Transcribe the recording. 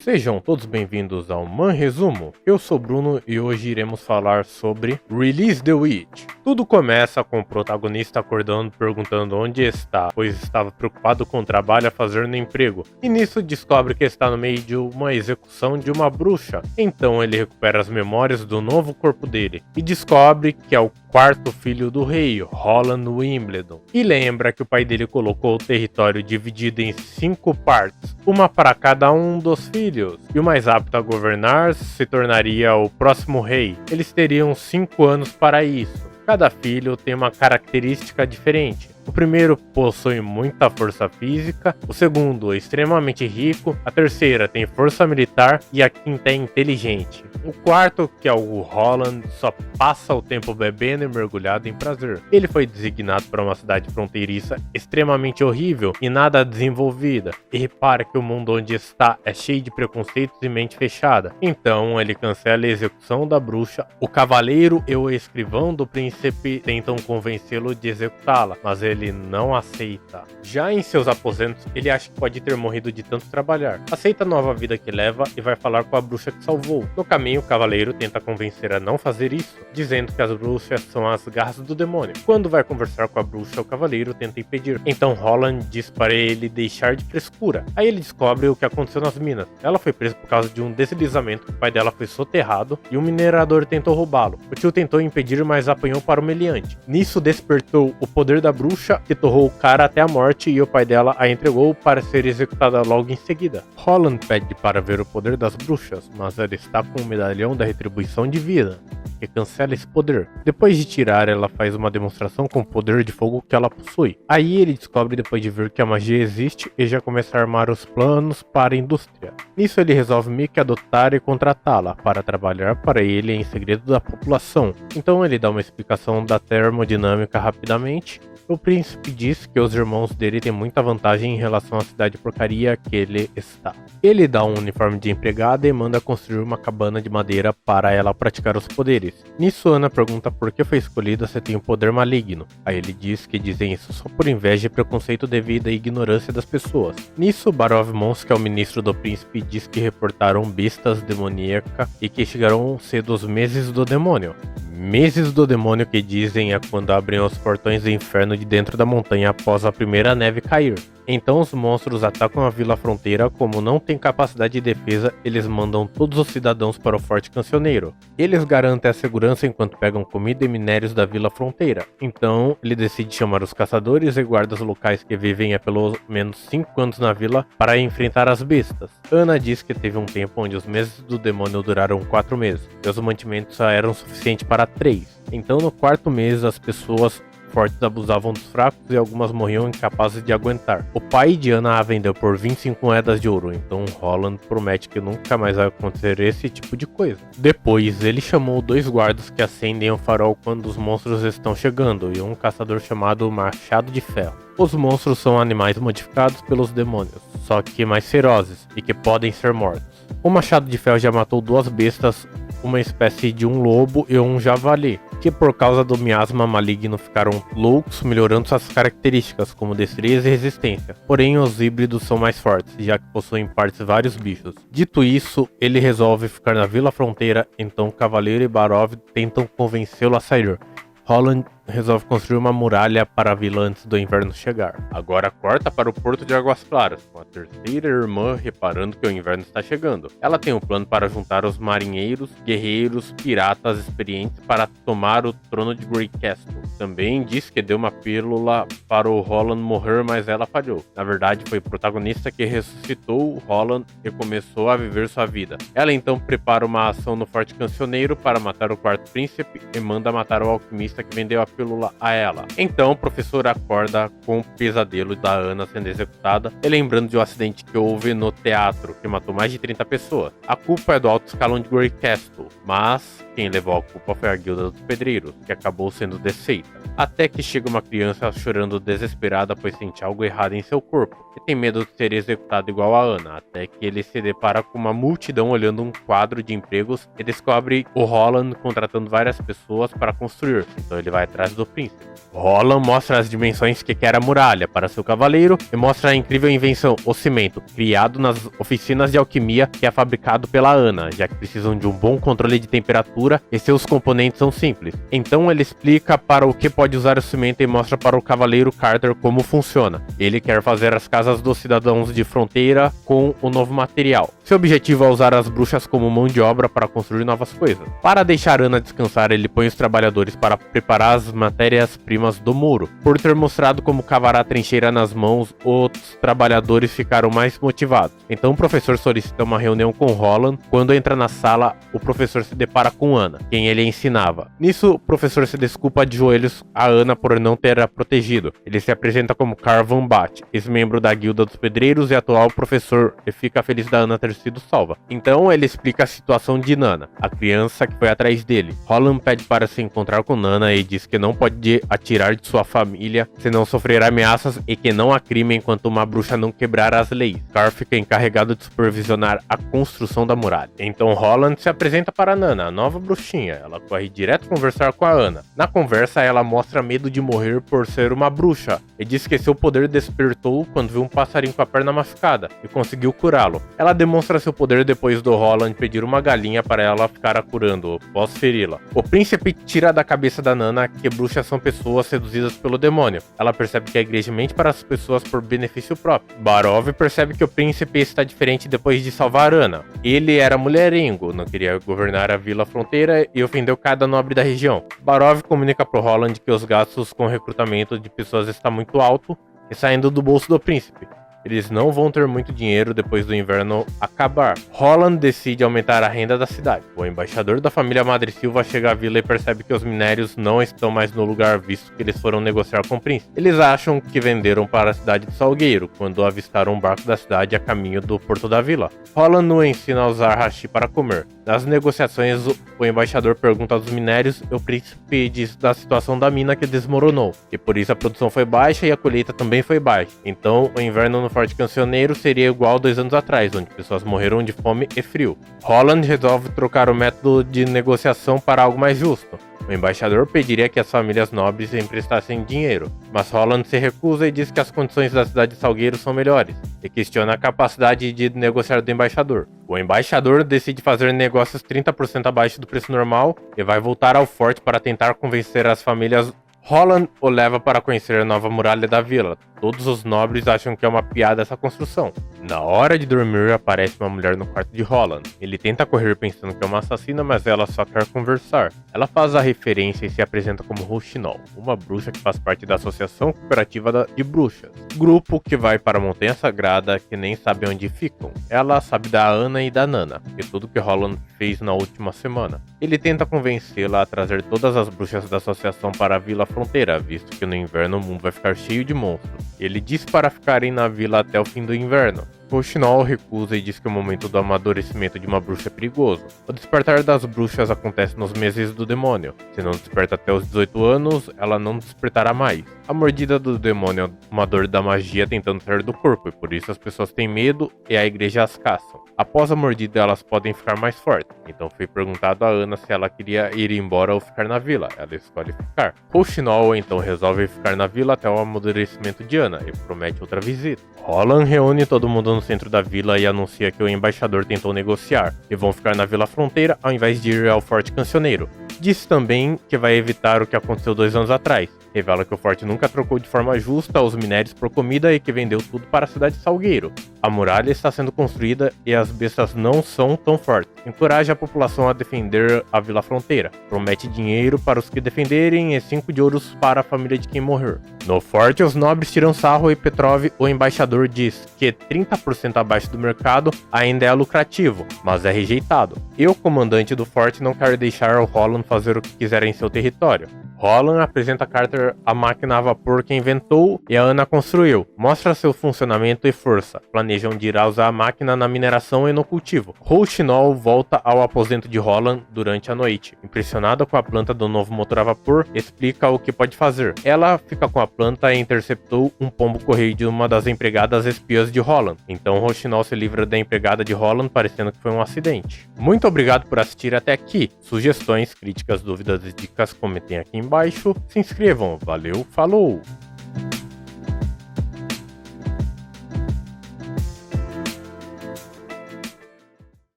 Sejam todos bem-vindos ao Man Resumo. Eu sou Bruno e hoje iremos falar sobre Release the Witch. Tudo começa com o protagonista acordando perguntando onde está, pois estava preocupado com o trabalho a fazer no emprego. E nisso descobre que está no meio de uma execução de uma bruxa. Então ele recupera as memórias do novo corpo dele e descobre que é o quarto filho do rei, Roland Wimbledon. E lembra que o pai dele colocou o território dividido em 5 partes, uma para cada um dos filhos. E o mais apto a governar se tornaria o próximo rei. Eles teriam 5 anos para isso. Cada filho tem uma característica diferente. O primeiro possui muita força física, o segundo é extremamente rico, a terceira tem força militar e a quinta é inteligente. O quarto, que é o Roland, só passa o tempo bebendo e mergulhado em prazer. Ele foi designado para uma cidade fronteiriça extremamente horrível e nada desenvolvida. E repara que o mundo onde está é cheio de preconceitos e mente fechada. Então ele cancela a execução da bruxa. O cavaleiro e o escrivão do príncipe tentam convencê-lo de executá-la, mas ele não aceita. Já em seus aposentos, ele acha que pode ter morrido de tanto trabalhar. Aceita a nova vida que leva e vai falar com a bruxa que salvou. No caminho, o cavaleiro tenta convencer a não fazer isso, dizendo que as bruxas são as garras do demônio. Quando vai conversar com a bruxa, o cavaleiro tenta impedir. Então Roland diz para ele deixar de frescura. Aí ele descobre o que aconteceu nas minas. Ela foi presa por causa de um deslizamento, o pai dela foi soterrado e um minerador tentou roubá-lo. O tio tentou impedir, mas apanhou para o meliante. Nisso despertou o poder da bruxa, que torrou o cara até a morte, e o pai dela a entregou para ser executada logo em seguida. Roland pede para ver o poder das bruxas, mas ela está com o medalhão da retribuição divina, que cancela esse poder. Depois de tirar, ela faz uma demonstração com o poder de fogo que ela possui. Aí ele descobre, depois de ver que a magia existe, e já começa a armar os planos para a indústria. Nisso ele resolve meio que adotar e contratá-la para trabalhar para ele em segredo da população. Então ele dá uma explicação da termodinâmica rapidamente. O príncipe diz que os irmãos dele têm muita vantagem em relação à cidade porcaria que ele está. Ele dá um uniforme de empregada e manda construir uma cabana de madeira para ela praticar os poderes. Nisso Ana pergunta por que foi escolhida se tem um poder maligno. Aí ele diz que dizem isso só por inveja e preconceito devido à ignorância das pessoas. Nisso Barov Mons, que é o ministro do príncipe, diz que reportaram bestas demoníacas e que chegarão cedo os meses do demônio. Meses do demônio que dizem é quando abrem os portões do inferno de dentro da montanha após a primeira neve cair. Então os monstros atacam a vila fronteira. Como não tem capacidade de defesa, eles mandam todos os cidadãos para o Forte Cancioneiro. Eles garantem a segurança enquanto pegam comida e minérios da vila fronteira. Então ele decide chamar os caçadores e guardas locais que vivem há pelo menos 5 anos na vila para enfrentar as bestas. Ana diz que teve um tempo onde os meses do demônio duraram 4 meses, e os mantimentos só eram suficientes para 3. Então no 4º mês as pessoas fortes abusavam dos fracos e algumas morriam incapazes de aguentar. O pai de Ana a vendeu por 25 moedas de ouro, então Roland promete que nunca mais vai acontecer esse tipo de coisa. Depois, ele chamou 2 guardas que acendem o farol quando os monstros estão chegando e um caçador chamado Machado de Ferro. Os monstros são animais modificados pelos demônios, só que mais ferozes e que podem ser mortos. O Machado de Ferro já matou 2 bestas, uma espécie de um lobo e um javali, que por causa do miasma maligno ficaram loucos, melhorando suas características como destreza e resistência. Porém, os híbridos são mais fortes, já que possuem partes vários bichos. Dito isso, ele resolve ficar na Vila Fronteira, então Cavaleiro e Barov tentam convencê-lo a sair. Roland resolve construir uma muralha para a vila antes do inverno chegar. Agora corta para o Porto de Águas Claras, com a terceira irmã reparando que o inverno está chegando. Ela tem um plano para juntar os marinheiros, guerreiros, piratas experientes para tomar o trono de Grey Castle. Também diz que deu uma pílula para o Roland morrer, mas ela falhou. Na verdade, foi o protagonista que ressuscitou o Roland e começou a viver sua vida. Ela então prepara uma ação no Forte Cancioneiro para matar o quarto príncipe e manda matar o alquimista que vendeu a pílula a ela. Então o professor acorda com o pesadelo da Ana sendo executada e lembrando de um acidente que houve no teatro que matou mais de 30 pessoas. A culpa é do alto escalão de Grey Castle, mas quem levou a culpa foi a Guilda dos Pedreiros, que acabou sendo desfeita. Até que chega uma criança chorando desesperada pois sente algo errado em seu corpo, e tem medo de ser executado igual a Ana, até que ele se depara com uma multidão olhando um quadro de empregos e descobre o Roland contratando várias pessoas para construir, então ele vai atrás do príncipe. Roland mostra as dimensões que quer a muralha para seu cavaleiro e mostra a incrível invenção, o cimento, criado nas oficinas de alquimia que é fabricado pela Ana, já que precisam de um bom controle de temperatura e seus componentes são simples. Então ele explica para o que pode usar o cimento e mostra para o cavaleiro Carter como funciona. Ele quer fazer as casas dos cidadãos de fronteira com o novo material. Seu objetivo é usar as bruxas como mão de obra para construir novas coisas. Para deixar Ana descansar, ele põe os trabalhadores para preparar as matérias-primas do muro. Por ter mostrado como cavar a trincheira nas mãos, os trabalhadores ficaram mais motivados. Então o professor solicita uma reunião com Roland. Quando entra na sala, o professor se depara com Ana, quem ele ensinava. Nisso, o professor se desculpa de joelhos a Ana por não ter a protegido. Ele se apresenta como Carl Van Bat, ex-membro da Guilda dos Pedreiros e atual professor, e fica feliz da Ana ter sido salva. Então ele explica a situação de Nana, a criança que foi atrás dele. Roland pede para se encontrar com Nana e diz que não pode atirar de sua família, senão sofrer ameaças e que não há crime enquanto uma bruxa não quebrar as leis. Carl fica encarregado de supervisionar a construção da muralha. Então Roland se apresenta para Nana, a nova bruxinha. Ela corre direto conversar com a Ana. Na conversa, ela mostra medo de morrer por ser uma bruxa e diz que seu poder despertou quando viu um passarinho com a perna machucada e conseguiu curá-lo. Ela demonstra seu poder depois do Roland pedir uma galinha para ela ficar a curando, após feri-la. O príncipe tira da cabeça da Nana que bruxas são pessoas seduzidas pelo demônio. Ela percebe que a igreja mente para as pessoas por benefício próprio. Barov percebe que o príncipe está diferente depois de salvar Ana. Ele era mulherengo, não queria governar a Vila Fronteira e ofendeu cada nobre da região. Barov comunica pro Roland que os gastos com recrutamento de pessoas está muito alto e saindo do bolso do príncipe. Eles não vão ter muito dinheiro depois do inverno acabar. Roland decide aumentar a renda da cidade. O embaixador da família Madre Silva chega à vila e percebe que os minérios não estão mais no lugar, visto que eles foram negociar com o príncipe. Eles acham que venderam para a cidade de Salgueiro, quando avistaram um barco da cidade a caminho do porto da vila. Roland o ensina a usar hashi para comer. Nas negociações, o embaixador pergunta dos minérios e o príncipe diz da situação da mina que desmoronou, e por isso a produção foi baixa e a colheita também foi baixa. Então, o inverno no Forte Cancioneiro seria igual 2 anos atrás, onde pessoas morreram de fome e frio. Roland resolve trocar o método de negociação para algo mais justo. O embaixador pediria que as famílias nobres emprestassem dinheiro, mas Roland se recusa e diz que as condições da cidade de Salgueiro são melhores, e questiona a capacidade de negociar do embaixador. O embaixador decide fazer negócios 30% abaixo do preço normal e vai voltar ao forte para tentar convencer as famílias. Roland o leva para conhecer a nova muralha da vila. Todos os nobres acham que é uma piada essa construção. Na hora de dormir, aparece uma mulher no quarto de Roland. Ele tenta correr pensando que é uma assassina, mas ela só quer conversar. Ela faz a referência e se apresenta como Rouxinol, uma bruxa que faz parte da Associação Cooperativa de Bruxas, grupo que vai para a Montanha Sagrada que nem sabe onde ficam. Ela sabe da Ana e da Nana, e tudo que Roland fez na última semana. Ele tenta convencê-la a trazer todas as bruxas da associação para a Vila Fronteira, visto que no inverno o mundo vai ficar cheio de monstros. Ele diz para ficarem na vila até o fim do inverno. Rouxinol recusa e diz que o momento do amadurecimento de uma bruxa é perigoso. O despertar das bruxas acontece nos meses do demônio. Se não desperta até os 18 anos, ela não despertará mais. A mordida do demônio é uma dor da magia tentando sair do corpo, e por isso as pessoas têm medo e a igreja as caçam. Após a mordida, elas podem ficar mais fortes. Então foi perguntado a Ana se ela queria ir embora ou ficar na vila. Ela escolhe ficar. Rouxinol então resolve ficar na vila até o amadurecimento de Ana e promete outra visita. Roland reúne todo mundo no centro da vila e anuncia que o embaixador tentou negociar e vão ficar na Vila Fronteira ao invés de ir ao Forte Cancioneiro. Diz também que vai evitar o que aconteceu 2 anos atrás. Revela que o forte nunca trocou de forma justa os minérios por comida e que vendeu tudo para a cidade de Salgueiro. A muralha está sendo construída e as bestas não são tão fortes. Encoraja a população a defender a Vila Fronteira. Promete dinheiro para os que defenderem e 5 de ouros para a família de quem morrer. No forte, os nobres tiram sarro e Petrov, o embaixador, diz que 30% abaixo do mercado ainda é lucrativo, mas é rejeitado. E o comandante do forte não quer deixar o Roland fazer o que quiser em seu território. Roland apresenta a Carter a máquina a vapor que inventou e a Ana construiu. Mostra seu funcionamento e força. Planejam de ir usar a máquina na mineração e no cultivo. Rouxinol volta ao aposento de Roland durante a noite. Impressionada com a planta do novo motor a vapor, explica o que pode fazer. Ela fica com a planta e interceptou um pombo-correio de uma das empregadas espiãs de Roland. Então Rouxinol se livra da empregada de Roland, parecendo que foi um acidente. Muito obrigado por assistir até aqui. Sugestões, críticas, dúvidas e dicas, comentem aqui embaixo. Se inscrevam. Valeu, falou!